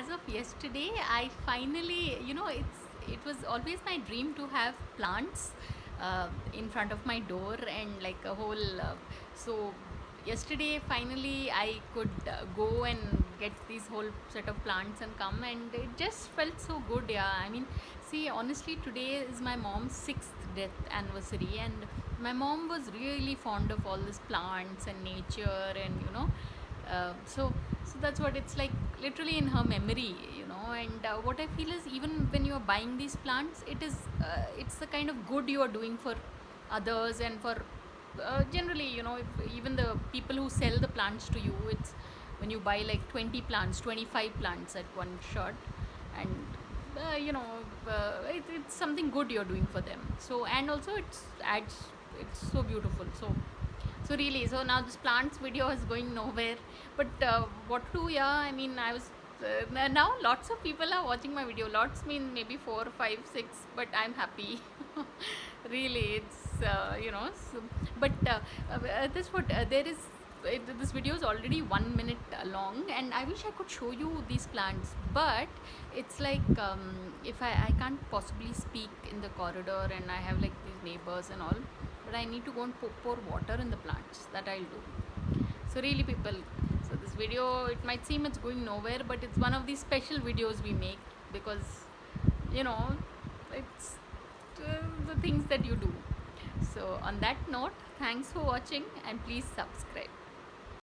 as of yesterday, I finally, it was always my dream to have plants in front of my door and like a whole. So yesterday, finally, I could go and get these whole set of plants and come, and it just felt so good. Yeah, I mean, see, honestly, today is my mom's 6th death anniversary, and my mom was really fond of all these plants and nature, and so that's what it's like, literally in her memory. And what I feel is, even when you are buying these plants, it's the kind of good you are doing for others, and for generally, even the people who sell the plants to you, it's when you buy like 20 plants, 25 plants at one shot, and it's something good you're doing for them. So, and also it's so beautiful. So really, so now this plants video is going nowhere. But what to do? Yeah, I mean, I was now lots of people are watching my video. Lots mean maybe 4, 5, 6, but I'm happy. Really, it's So, but this what there is. This video is already 1 minute long, and I wish I could show you these plants, but it's like if I can't possibly speak in the corridor, and I have like these neighbors and all, but I need to go and pour water in the plants. That I'll do. So really, people, so this video, it might seem it's going nowhere, but it's one of these special videos we make, because you know it's the things that you do. So on that note, thanks for watching, and please subscribe.